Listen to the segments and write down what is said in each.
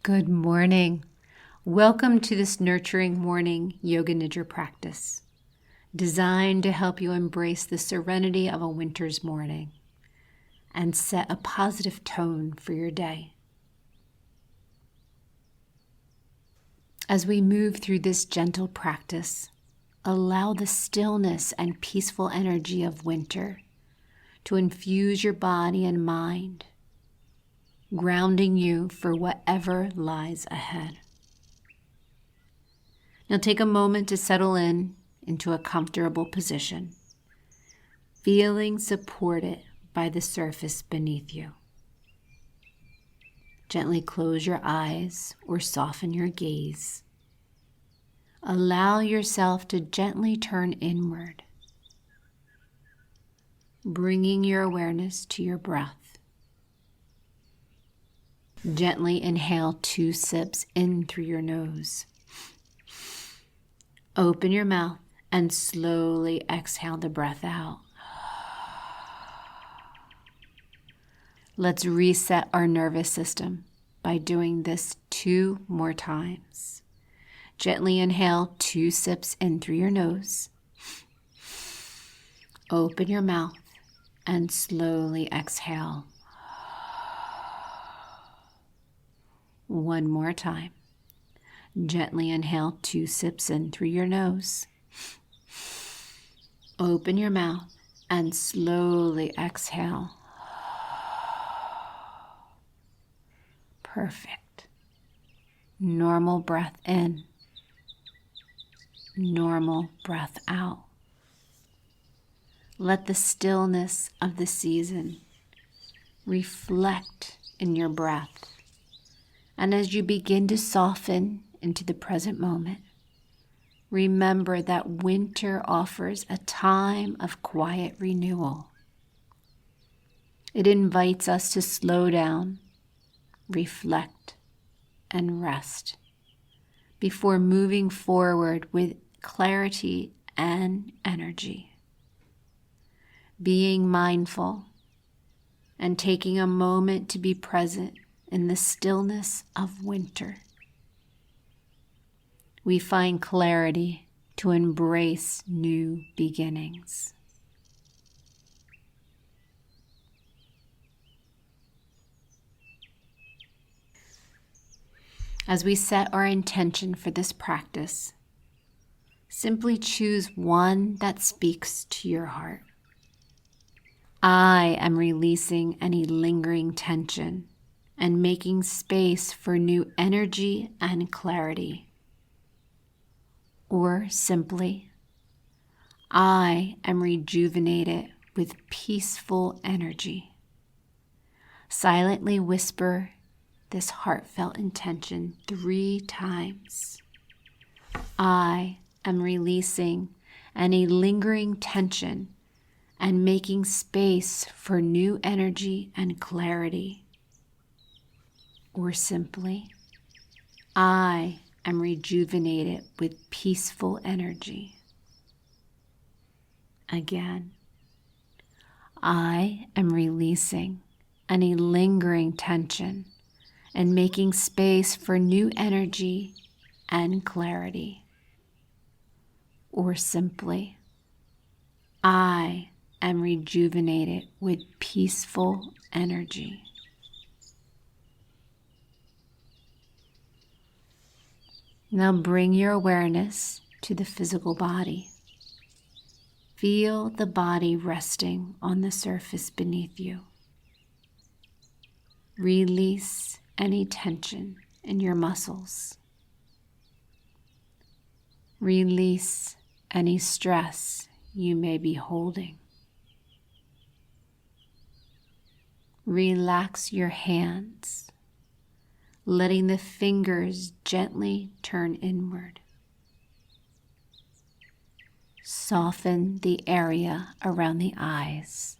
Good morning. Welcome to this nurturing morning yoga nidra practice, designed to help you embrace the serenity of a winter's morning and set a positive tone for your day. As we move through this gentle practice, allow the stillness and peaceful energy of winter to infuse your body and mind, grounding you for whatever lies ahead. Now take a moment to settle into a comfortable position, feeling supported by the surface beneath you. Gently close your eyes or soften your gaze. Allow yourself to gently turn inward, bringing your awareness to your breath. Gently inhale 2 sips in through your nose. Open your mouth and slowly exhale the breath out. Let's reset our nervous system by doing this 2 more times. Gently inhale 2 sips in through your nose. Open your mouth and slowly exhale. One more time. Gently inhale 2 sips in through your nose. Open your mouth and slowly exhale. Perfect. Normal breath in. Normal breath out. Let the stillness of the season reflect in your breath. And as you begin to soften into the present moment, remember that winter offers a time of quiet renewal. It invites us to slow down, reflect, and rest before moving forward with clarity and energy. Being mindful and taking a moment to be present in the stillness of winter, we find clarity to embrace new beginnings. As we set our intention for this practice, simply choose one that speaks to your heart. I am releasing any lingering tension and making space for new energy and clarity. Or simply, I am rejuvenated with peaceful energy. Silently whisper this heartfelt intention 3 times. I am releasing any lingering tension and making space for new energy and clarity. Or simply, I am rejuvenated with peaceful energy. Again, I am releasing any lingering tension and making space for new energy and clarity. Or simply, I am rejuvenated with peaceful energy. Now bring your awareness to the physical body. Feel the body resting on the surface beneath you. Release any tension in your muscles. Release any stress you may be holding. Relax your hands, letting the fingers gently turn inward. Soften the area around the eyes,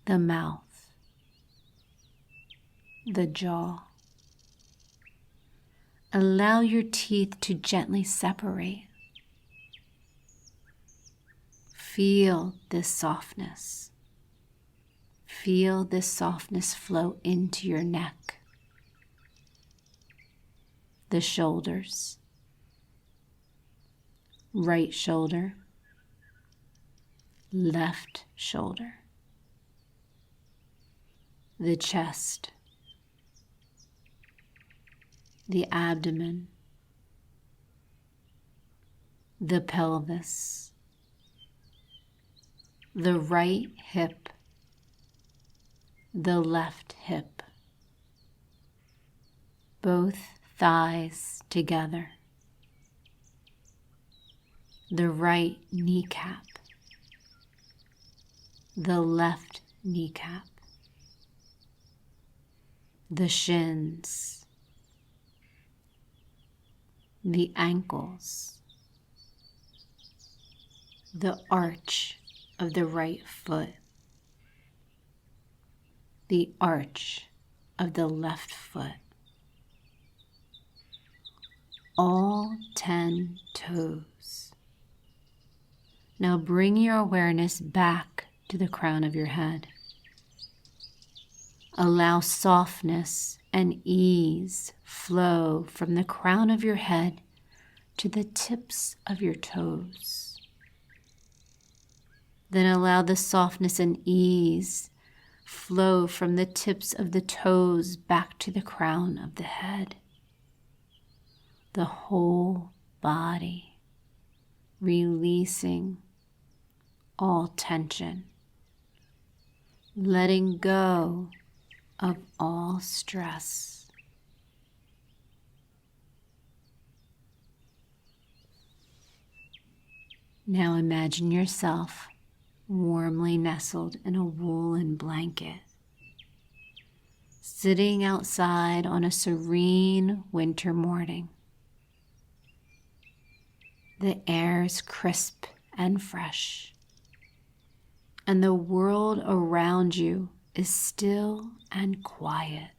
the mouth, the jaw. Allow your teeth to gently separate. Feel this softness. Feel this softness flow into your neck, the shoulders, right shoulder, left shoulder, the chest, the abdomen, the pelvis, the right hip, the left hip, both thighs together, the right kneecap, the left kneecap, the shins, the ankles, the arch of the right foot, the arch of the left foot, all 10 toes. Now bring your awareness back to the crown of your head. Allow softness and ease flow from the crown of your head to the tips of your toes. Then allow the softness and ease flow from the tips of the toes back to the crown of the head. The whole body releasing all tension, letting go of all stress. Now imagine yourself warmly nestled in a woolen blanket, sitting outside on a serene winter morning. The air is crisp and fresh, and the world around you is still and quiet.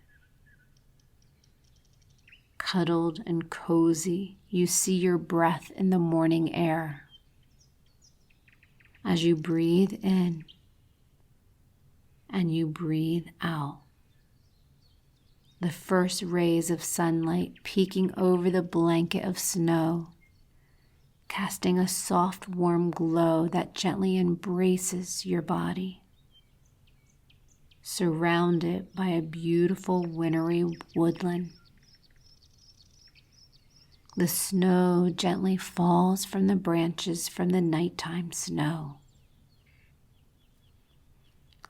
Cuddled and cozy, you see your breath in the morning air. As you breathe in and you breathe out, the first rays of sunlight peeking over the blanket of snow, casting a soft, warm glow that gently embraces your body, surrounded by a beautiful wintry woodland. The snow gently falls from the branches from the nighttime snow.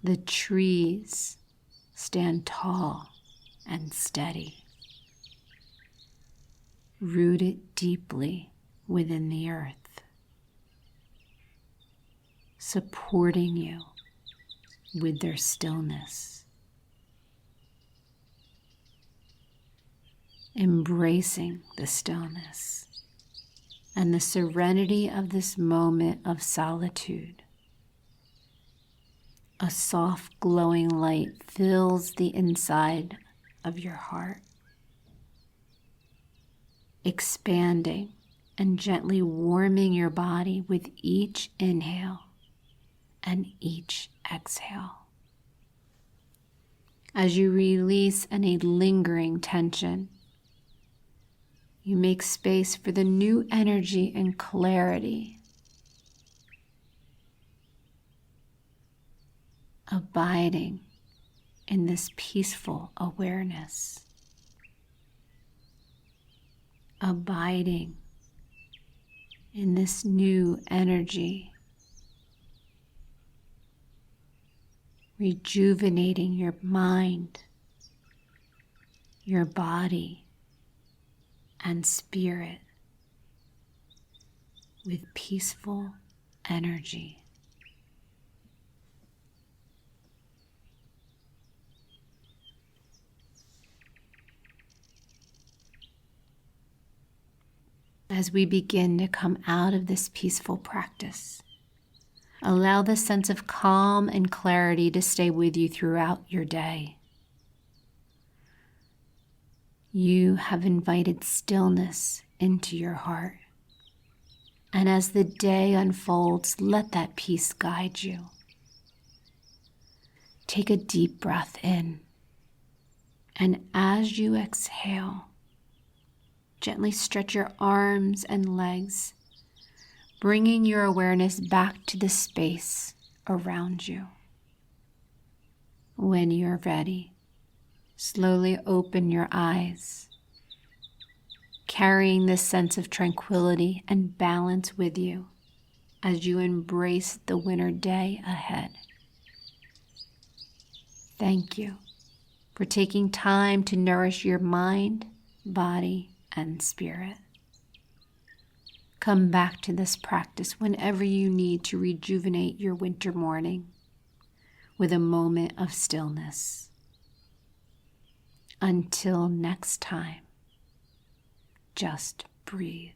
The trees stand tall and steady, rooted deeply within the earth, supporting you with their stillness, embracing the stillness and the serenity of this moment of solitude. A soft glowing light fills the inside of your heart, expanding and gently warming your body with each inhale and each exhale. As you release any lingering tension, you make space for the new energy and clarity, abiding in this peaceful awareness, abiding in this new energy, rejuvenating your mind, your body, and spirit with peaceful energy. As we begin to come out of this peaceful practice, allow the sense of calm and clarity to stay with you throughout your day. You have invited stillness into your heart. And as the day unfolds, let that peace guide you. Take a deep breath in. And as you exhale, Gently stretch your arms and legs, bringing your awareness back to the space around you. When you're ready, slowly open your eyes, carrying this sense of tranquility and balance with you as you embrace the winter day ahead. Thank you for taking time to nourish your mind, body, and spirit. Come back to this practice whenever you need to rejuvenate your winter morning with a moment of stillness. Until next time, just breathe.